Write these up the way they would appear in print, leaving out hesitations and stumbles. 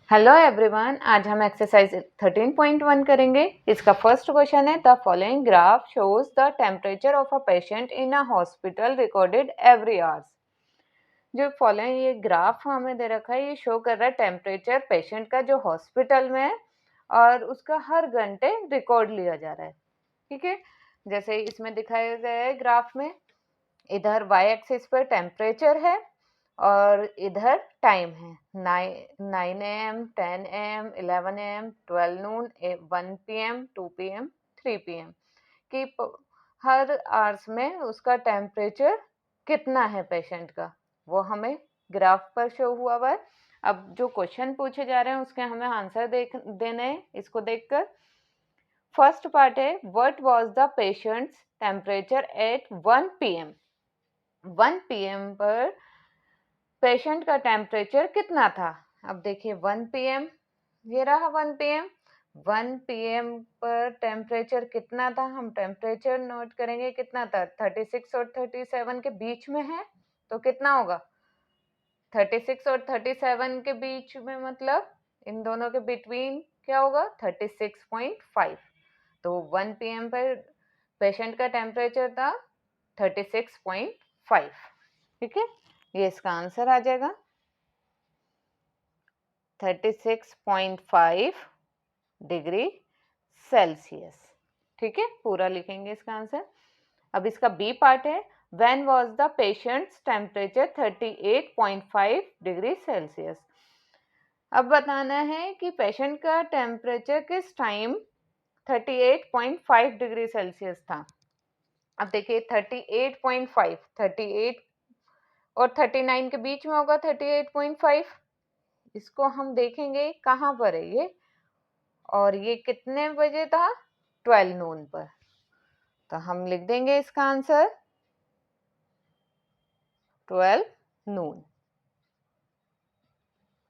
Hello everyone, आज हम exercise 13.1 करेंगे। इसका फर्स्ट क्वेश्चन है the following graph shows the temperature of a patient in a hospital recorded every hours. जो following ये ग्राफ हमें दे रखा है, ये शो कर रहा है टेम्परेचर पेशेंट का जो हॉस्पिटल में है और उसका हर घंटे रिकॉर्ड लिया जा रहा है। ठीक है, जैसे इसमें दिखाया गया है ग्राफ में, इधर वाई एक्सिस पर टेम्परेचर है और इधर टाइम है 9 AM, 10 AM, 11 AM, 12 Noon, 1 PM, 2 PM, 3 PM कि हर आवर्स में उसका टेम्परेचर कितना है पेशेंट का, वो हमें ग्राफ पर शो हुआ है। अब जो क्वेश्चन पूछे जा रहे हैं उसके हमें आंसर देने हैं। इसको देखकर फर्स्ट पार्ट है, what was the patients temperature at 1 PM। 1 PM पर पेशेंट का टेम्परेचर कितना था। अब देखिए 1 PM, ये रहा 1 PM। 1 PM पर टेम्परेचर कितना था, हम टेम्परेचर नोट करेंगे कितना था, 36 और 37 के बीच में है तो कितना होगा, 36 और 37 के बीच में मतलब इन दोनों के बिटवीन क्या होगा, 36.5। तो 1 PM पर पेशेंट का टेम्परेचर था 36.5। ठीक है, ये इसका आंसर आ जाएगा 36.5 डिग्री सेल्सियस। ठीक है, पूरा लिखेंगे इसका आंसर। अब इसका बी पार्ट है, when was the patients temperature 38.5 degree Celsius. अब बताना है कि पेशेंट का टेम्परेचर किस टाइम 38.5 डिग्री सेल्सियस था। अब देखिए 38.5, 38 और 39 के बीच में होगा 38.5। इसको हम देखेंगे कहाँ पर है ये, और ये कितने बजे था, 12 नून पर। तो हम लिख देंगे इसका आंसर 12 नून।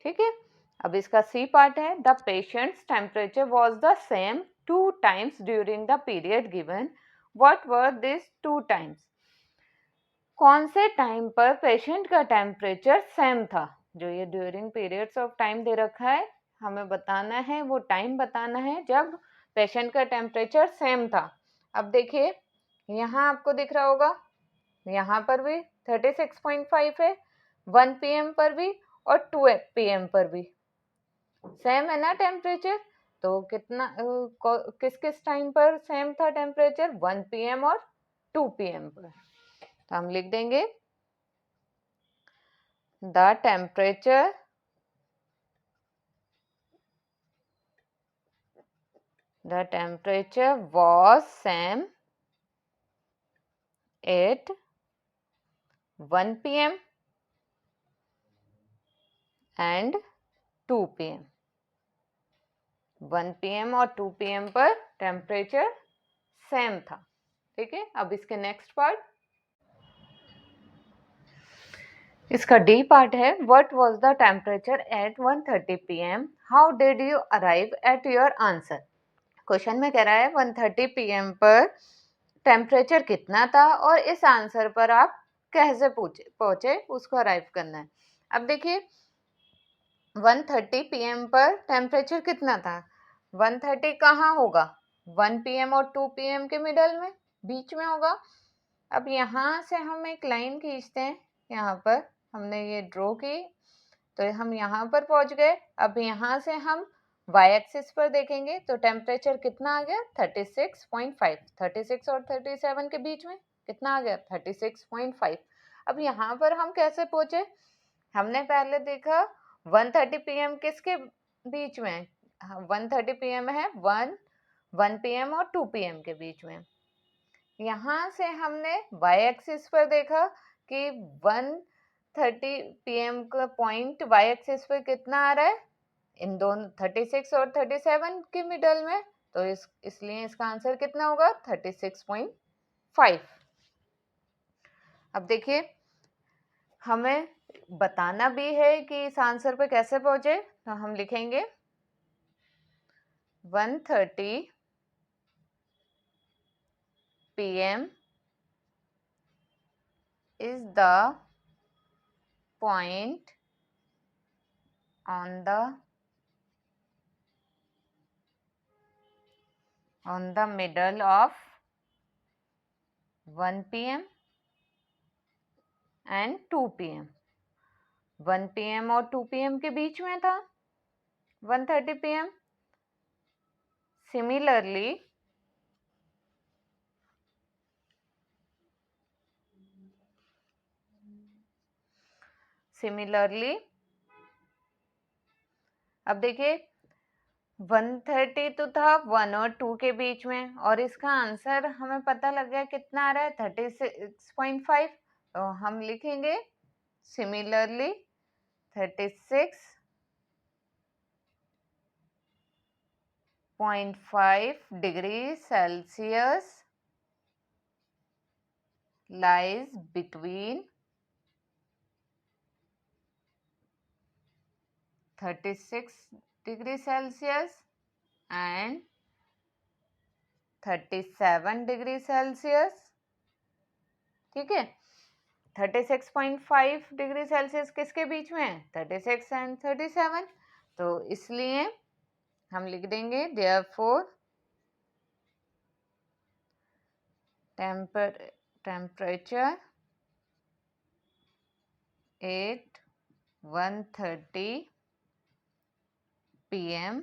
ठीक है, अब इसका सी पार्ट है, the patients temperature was the same 2 times during the period given, what were this 2 times. कौन से टाइम पर पेशेंट का टेम्परेचर सेम था। जो ये ड्यूरिंग पीरियड्स ऑफ टाइम दे रखा है, हमें बताना है वो टाइम बताना है जब पेशेंट का टेम्परेचर सेम था। अब देखिए यहाँ आपको दिख रहा होगा, यहाँ पर भी 36.5 है, 1 PM पर भी और 2 PM पर भी सेम है ना टेम्परेचर। तो कितना किस किस टाइम पर सेम था टेम्परेचर, 1 PM और 2 PM पर। तो हम लिख देंगे the temperature was same at 1 PM and 2 PM। 1 PM और 2 PM पर टेम्परेचर सेम था। ठीक है, अब इसके नेक्स्ट पार्ट, इसका डी पार्ट है, what was the temperature at 1:30 PM, how did you arrive at your answer. Question में कह रहा है 1:30 PM पर टेम्परेचर कितना था और इस आंसर पर आप कैसे पहुंचे उसको अराइव करना है। अब देखिए 1:30 PM पर टेम्परेचर कितना था, 1:30 कहाँ होगा, 1 PM और 2 PM के मिडल में, बीच में होगा। अब यहाँ से हम एक लाइन खींचते हैं, यहाँ पर हमने ये ड्रॉ की तो हम यहाँ पर पहुंच गए। अब यहाँ से हम वाई एक्सिस पर देखेंगे तो टेम्परेचर कितना आ गया, 36.5। 36 और 37 के बीच में कितना आ गया, 36.5। अब यहाँ पर हम कैसे पहुंचे, हमने पहले देखा 1:30 PM किसके बीच में है, 1:30 PM है 1 PM और 2 PM के बीच में। यहाँ से हमने वाई एक्सिस पर देखा कि 1:30 PM का पॉइंट वाई एक्सिस पर कितना आ रहा है, इन दोनों 36 और 37 के मिडल में। तो इसलिए इसका आंसर कितना होगा, 36.5। अब देखिए हमें बताना भी है कि इस आंसर पे कैसे पहुंचे, तो हम लिखेंगे 1:30 PM is the point on the on the middle of 1 p.m. and 2 p.m. 1 p.m. और 2 p.m. के बीच में था 1:30 p.m. सिमिलरली अब देखिए 1:30 तो था 1 और 2 के बीच में, और इसका आंसर हमें पता लग गया कितना आ रहा है 36.5। तो हम लिखेंगे similarly 36.5 degree Celsius lies between 36 degree Celsius and 37 degree Celsius. ठीक है, 36.5 डिग्री सेल्सियस किसके बीच में है 36 and 37। तो इसलिए हम लिख देंगे therefore temperature at 1:30 p.m.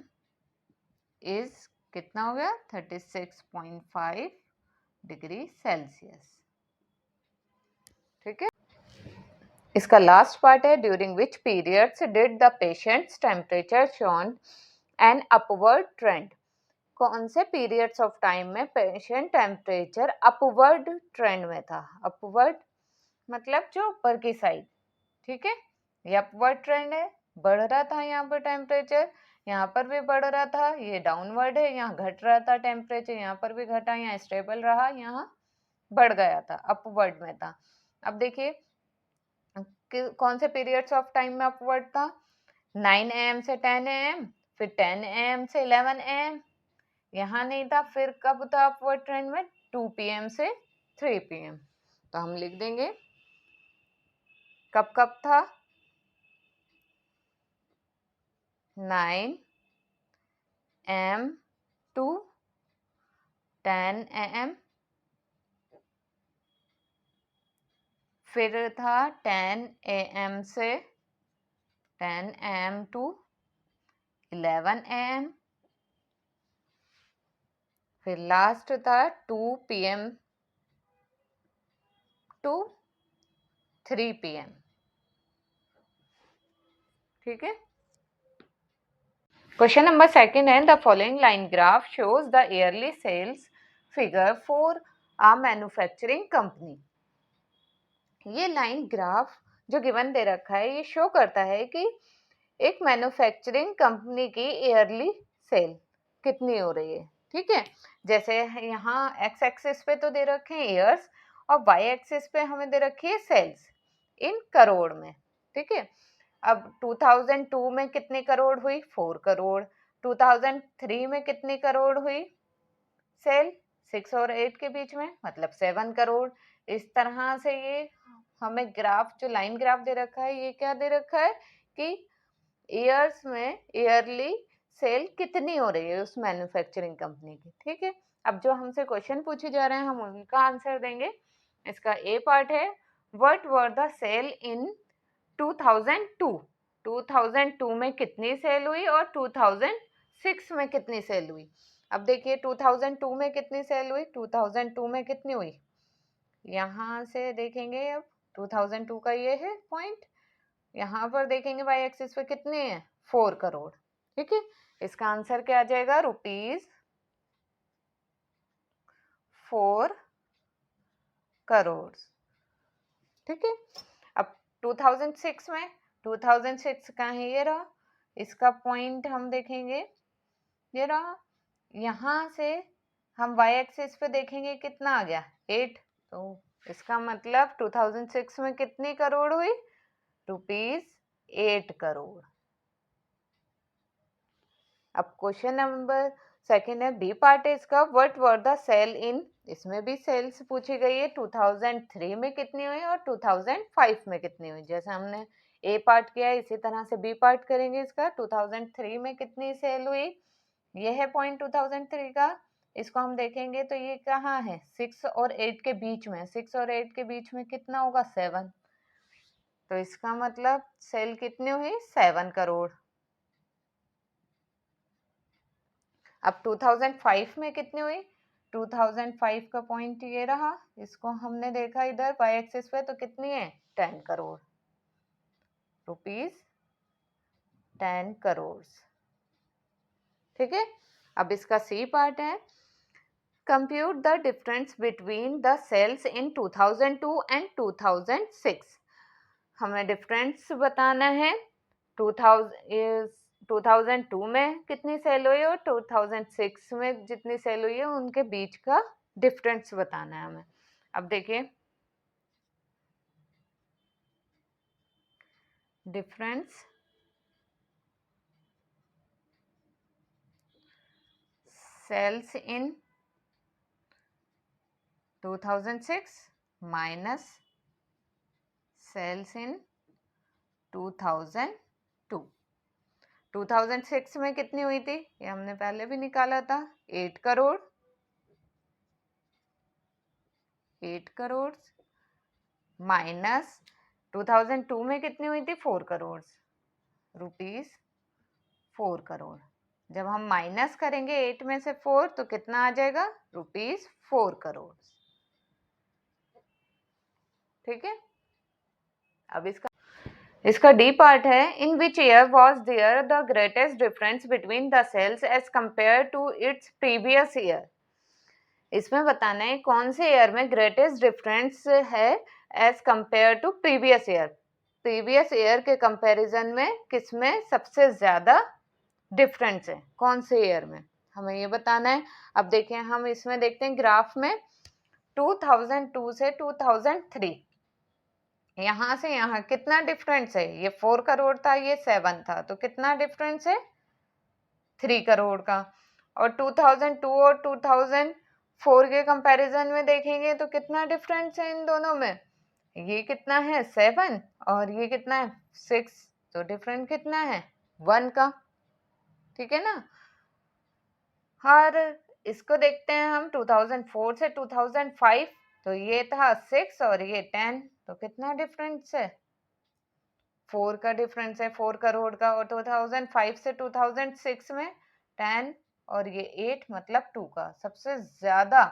is कितना हो गया 36.5 डिग्री सेल्सियस। ठीक है, इसका लास्ट पार्ट है during which periods did the patients temperature shown an upward trend. कौन से पीरियड्स ऑफ टाइम में पेशेंट टेम्परेचर अपवर्ड ट्रेंड में था। अपवर्ड मतलब जो ऊपर की साइड। ठीक है, ये अपवर्ड ट्रेंड है, बढ़ रहा था यहाँ पर टेम्परेचर, यहाँ पर भी बढ़ रहा था, ये डाउनवर्ड है, यहाँ घट रहा था टेम्परेचर, यहाँ पर भी घटा, यहाँ स्टेबल रहा, यहाँ बढ़ गया था, अपवर्ड में था। अब देखिए कौन से पीरियड्स ऑफ टाइम में अपवर्ड था 9 AM से 10 AM, फिर 10 AM से 11 AM, यहाँ नहीं था, फिर कब था अपवर्ड ट्रेंड में 2 PM से 3 PM। तो हम लिख देंगे कब कब था 9 AM to 10 AM, फिर था 10 AM से 10 AM to 11 AM, फिर लास्ट था 2 PM to 3 PM। ठीक है, क्वेश्चन नंबर सेकंड है the following line graph shows the yearly sales figure for a manufacturing company. ये लाइन ग्राफ जो गिवन दे रखा है ये शो करता है कि एक मैन्युफैक्चरिंग कंपनी की ईयरली सेल कितनी हो रही है। ठीक है, जैसे यहाँ एक्स एक्सिस पे तो दे रखे हैं ईयर्स और वाई एक्सिस पे हमें दे रखी है सेल्स इन करोड़ में। ठीक है, अब 2002 में कितनी करोड़ हुई 4 करोड़, 2003 में कितनी करोड़ हुई सेल 6 और 8 के बीच में मतलब 7 करोड़। इस तरह से ये हमें ग्राफ जो लाइन ग्राफ दे रखा है ये क्या दे रखा है कि ईयर्स में ईयरली सेल कितनी हो रही है उस मैन्युफैक्चरिंग कंपनी की। ठीक है, अब जो हमसे क्वेश्चन पूछे जा रहे हैं हम उनका आंसर देंगे। इसका ए पार्ट है व्हाट वर द सेल इन 2002। 2002 में कितनी सेल हुई और 2006 में कितनी सेल हुई। अब देखिए 2002 में कितनी सेल हुई 2002 में कितनी हुई यहाँ से देखेंगे। अब 2002 का ये है पॉइंट, यहाँ पर देखेंगे वाई एक्सिस पे कितने हैं 4 करोड़। ठीक है, इसका आंसर क्या आ जाएगा ₹4 करोड़। ठीक है, अब 2006 में 2006 का है ये रहा, इसका पॉइंट हम देखेंगे ये रहा, यहाँ से हम वाई एक्सिस पे देखेंगे कितना आ गया 8। तो इसका मतलब 2006 में कितनी करोड़ हुई ₹8 करोड़। अब क्वेश्चन नंबर सेकेंड है बी पार्ट है इसका व्हाट वर द सेल इन। इसमें भी सेल्स पूछी गई है 2003 में कितनी हुई और 2005 में कितनी हुई। जैसे हमने ए पार्ट किया इसी तरह से बी पार्ट करेंगे इसका। 2003 में कितनी सेल हुई ये है पॉइंट 2003 का, इसको हम देखेंगे तो ये कहाँ है, 6 और 8 के बीच में, 6 और 8 के बीच में कितना होगा, 7। तो इसका मतलब सेल कितनी हुई, 7 करोड़। अब 2005 में कितनी हुई, 2005 का पॉइंट ये रहा, इसको हमने देखा इधर वाई एक्सिस पे, तो कितनी है, 10 करोड़ रुपीज, 10 करोड़। ठीक है। अब इसका सी पार्ट है, compute the difference between the sales in 2002 and 2006। हमें डिफरेंस बताना है, 2002 में कितनी सेल हुई और 2006 में जितनी सेल हुई है उनके बीच का डिफरेंस बताना है हमें। अब देखिए, difference sales in 2006 minus cells in 2002। 2006 में कितनी हुई थी, ये हमने पहले भी निकाला था, 8 करोड़, 8 करोड़ माइनस 2002 में कितनी हुई थी, 4 करोड़ रुपीज, 4 करोड़। जब हम माइनस करेंगे 8 में से 4 तो कितना आ जाएगा, रुपीज 4 करोड़। ठीक है। अब इसका डी पार्ट है, in which year was there the greatest difference between the sales as compare to its previous year. इसमें बताना है कौन से ईयर में ग्रेटेस्ट डिफरेंस है as compare to previous year. Previous year के कंपैरिजन में किसमें सबसे ज्यादा डिफरेंस है, कौन से ईयर में, हमें ये बताना है। अब देखें, हम इसमें देखते हैं ग्राफ में 2002 से 2003, यहाँ से यहाँ कितना डिफरेंस है, ये 4 करोड़ था, ये 7 था, तो कितना डिफरेंस है, 3 करोड़ का। और 2002 और 2004 के कंपैरिजन में देखेंगे तो कितना डिफरेंस है इन दोनों में, ये कितना है, 7 और ये कितना है, 6, तो डिफरेंस कितना है, 1 का। ठीक है ना। और इसको देखते हैं हम 2004 से 2005, तो ये था 6 और ये 10, तो कितना डिफरेंस है, 4 का डिफरेंस है, 4 करोड़ का। और 2005 से 2006 में 10 और ये 8 मतलब 2 का। सबसे ज्यादा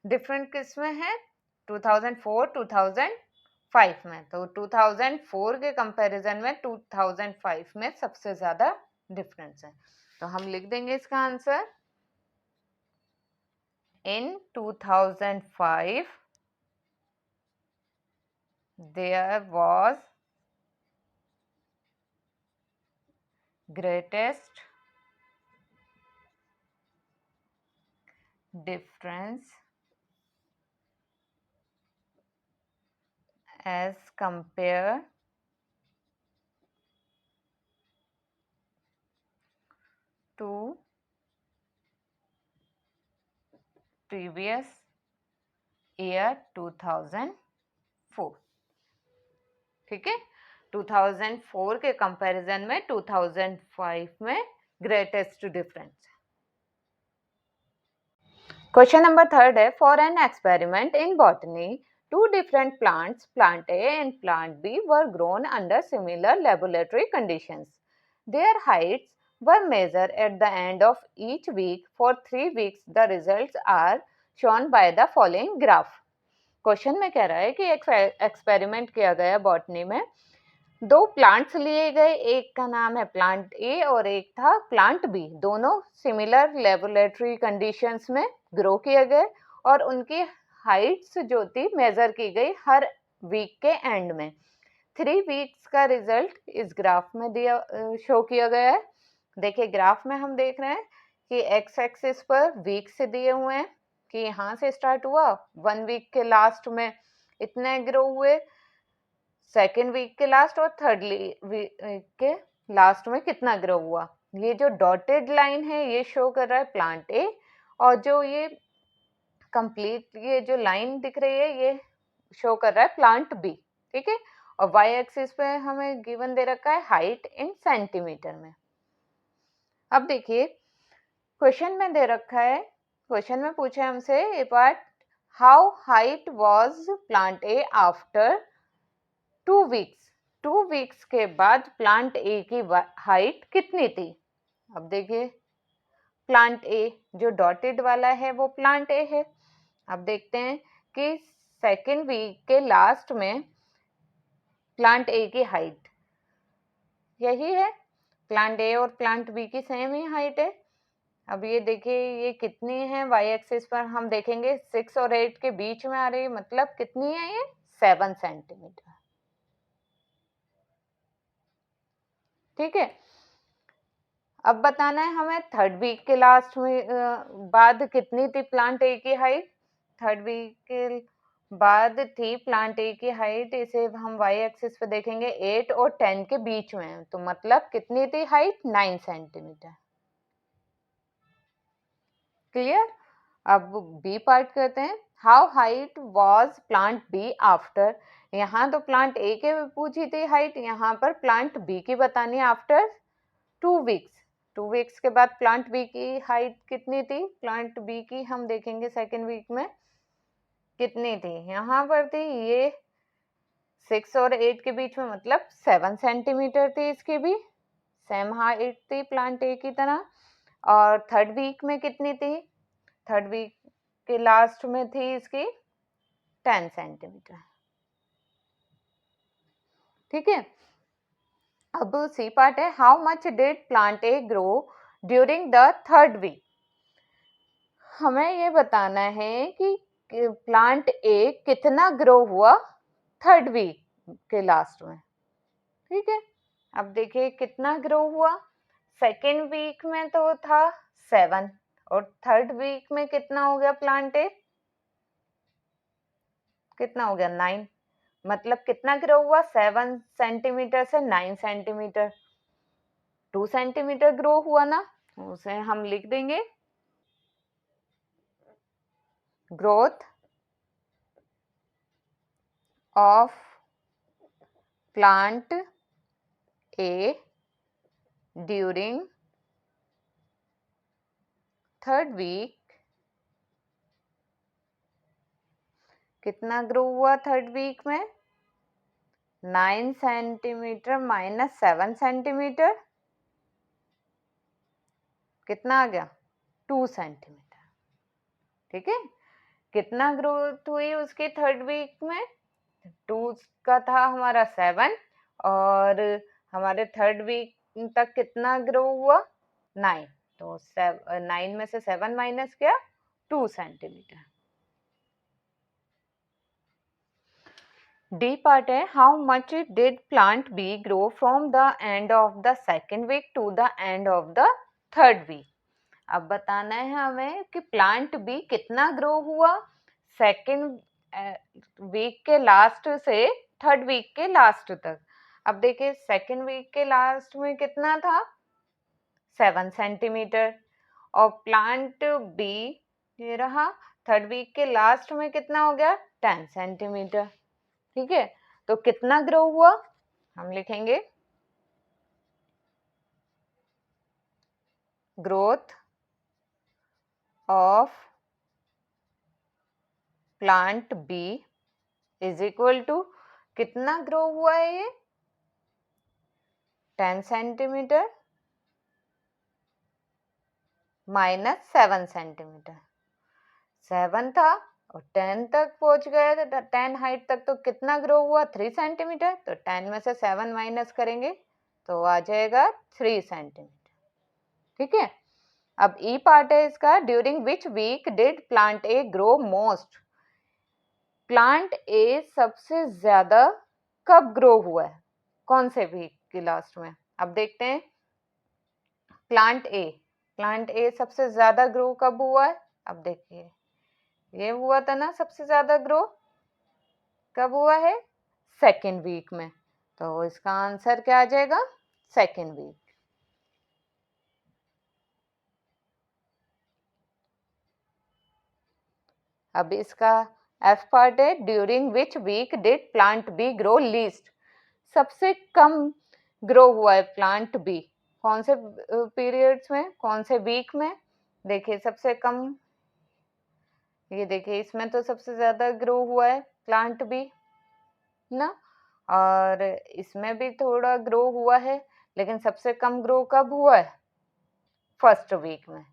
डिफरेंस किसमें है, 2004 2005 में, तो 2004 के कंपैरिजन में 2005 में सबसे ज्यादा डिफरेंस है। तो हम लिख देंगे इसका answer, in 2005 there was greatest difference as compared to previous year 2004। ठीक है। 2004 के कंपैरिजन में 2005 में ग्रेटेस्ट डिफरेंस। क्वेश्चन नंबर 3 है, for an experiment in botany two different plants, plant A and plant B, were grown under similar laboratory conditions. Their heights were measured at the end of each week. For 3 weeks, the results are shown by the following graph. Question में कह रहा है कि एक experiment किया गया botany में, 2 plants लिए गए, एक का नाम है प्लांट ए और एक था प्लांट बी। दोनों सिमिलर लेबोरेटरी कंडीशंस में ग्रो किए गए और उनकी हाइट्स जो थी मेजर की गई हर वीक के एंड में। 3 वीक्स का रिजल्ट इस ग्राफ में दिया शो किया गया है। देखिए ग्राफ में हम देख रहे हैं कि एक्स एक्सिस पर वीक से दिए हुए हैं कि यहाँ से स्टार्ट हुआ, 1 वीक के लास्ट में इतने ग्रो हुए, सेकेंड वीक के लास्ट और थर्ड वीक के लास्ट में कितना ग्रो हुआ। ये जो डॉटेड लाइन है ये शो कर रहा है प्लांट ए, और जो ये कंप्लीट ये जो लाइन दिख रही है ये शो कर रहा है प्लांट बी। ठीक है। और वाई एक्सिस पे हमें गिवन दे रखा है हाइट इन सेंटीमीटर में। अब देखिए क्वेश्चन में दे रखा है क्वेश्चन में पूछे हमसे A part, how height was plant A after 2 weeks. 2 weeks के बाद प्लांट ए की हाइट कितनी थी। अब देखिए प्लांट ए जो डॉटेड वाला है वो प्लांट ए है। अब देखते हैं कि सेकेंड वीक के लास्ट में प्लांट ए की हाइट यही है, प्लांट ए और प्लांट बी की सेम ही हाइट है। अब ये देखिए ये कितनी है, वाई एक्सिस पर हम देखेंगे 6 और 8 के बीच में आ रही है, मतलब कितनी है ये 7 सेंटीमीटर। ठीक है, अब बताना है हमें थर्ड वीक के लास्ट में बाद कितनी थी प्लांट ए की हाइट। थर्ड वीक के बाद थी प्लांट ए की हाइट, इसे हम वाई एक्सिस पे देखेंगे 8 और 10 के बीच में, तो मतलब कितनी थी हाइट 9 सेंटीमीटर। क्लियर। अब बी पार्ट करते हैं, how height was plant B after. यहाँ तो प्लांट ए के पूछी थी हाइट, यहाँ पर प्लांट बी की बतानी है आफ्टर 2 वीक्स। 2 वीक्स के बाद प्लांट बी की हाइट कितनी थी, प्लांट बी की हम देखेंगे सेकेंड वीक में कितनी थी, यहाँ पर थी ये 6 और 8 के बीच में, मतलब 7 सेंटीमीटर थी, इसकी भी सेम हाइट थी प्लांट ए की तरह। और थर्ड वीक में कितनी थी, थर्ड वीक के लास्ट में थी इसकी 10 सेंटीमीटर। ठीक है, अब सी पार्ट है, how much did plant A grow during the third week. हमें ये बताना है कि प्लांट ए कितना ग्रो हुआ थर्ड वीक के लास्ट में। ठीक है, अब देखिए कितना ग्रो हुआ, सेकेंड वीक में तो था 7 और थर्ड वीक में कितना हो गया प्लांट ए, कितना हो गया 9, मतलब कितना ग्रो हुआ 7 सेंटीमीटर से 9 सेंटीमीटर, 2 सेंटीमीटर ग्रो हुआ ना, उसे हम लिख देंगे growth of plant A during third week, कितना ग्रो हुआ थर्ड वीक में 9 सेंटीमीटर माइनस 7 सेंटीमीटर, कितना आ गया 2 सेंटीमीटर। ठीक है, कितना ग्रोथ हुई उसकी थर्ड वीक में, 2 का था हमारा 7 और हमारे थर्ड वीक तक कितना ग्रो हुआ 9, तो 9 में से 7 माइनस किया 2 सेंटीमीटर। डी पार्ट है, how much did plant B grow from the end of the second week to the end of the third week. अब बताना है हमें कि प्लांट बी कितना ग्रो हुआ सेकेंड वीक के लास्ट से थर्ड वीक के लास्ट तक। अब देखिए सेकेंड वीक के लास्ट में कितना था 7 सेंटीमीटर और प्लांट बी ये रहा थर्ड वीक के लास्ट में कितना हो गया 10 सेंटीमीटर। ठीक है, तो कितना ग्रो हुआ हम लिखेंगे growth of plant B is equal to कितना ग्रो हुआ है ये 10 सेंटीमीटर माइनस 7 सेंटीमीटर, 7 था और 10 तक पहुंच गया, तो 10 हाइट तक तो कितना ग्रो हुआ 3 सेंटीमीटर, तो 10 में से 7 माइनस करेंगे तो आ जाएगा 3 सेंटीमीटर। ठीक है, अब ई पार्ट है इसका, during which week did plant A grow most. Plant A सबसे ज्यादा कब ग्रो हुआ है, कौन से वीक के लास्ट में। अब देखते हैं प्लांट ए सबसे ज्यादा ग्रो कब हुआ है। अब देखिए ये हुआ था ना सबसे ज्यादा ग्रो कब हुआ है सेकेंड वीक में, तो इसका आंसर क्या आ जाएगा सेकेंड वीक। अब इसका एफ पार्ट है, during which week did plant B grow least. सबसे कम ग्रो हुआ है प्लांट बी कौन से पीरियड्स में, कौन से वीक में। देखिए सबसे कम ये देखिए इसमें तो सबसे ज्यादा ग्रो हुआ है प्लांट भी ना, और इसमें भी थोड़ा ग्रो हुआ है, लेकिन सबसे कम ग्रो कब हुआ है? फर्स्ट वीक में।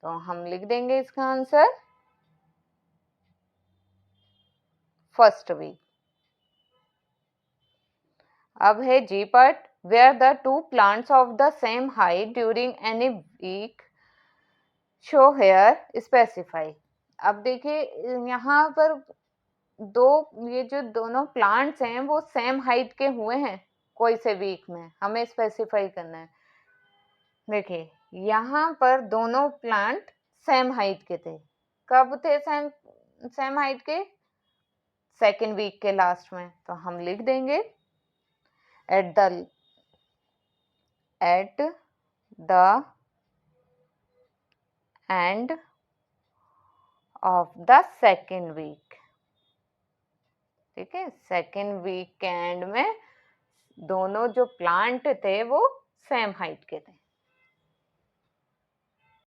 तो हम लिख देंगे इसका आंसर फर्स्ट वीक। अब है G part, where the two plants of the same height during any week show here specify. अब देखिए यहाँ पर ये जो दोनों प्लांट्स हैं वो सेम हाइट के हुए हैं कोई से वीक में, हमें स्पेसिफाई करना है। देखिए यहाँ पर दोनों प्लांट सेम हाइट के थे, कब थे सेम सेम हाइट के? सेकेंड वीक के लास्ट में। तो हम लिख देंगे at the end of the second week. ठीक है, सेकेंड वीक के एंड में दोनों जो प्लांट थे वो सेम हाइट के थे।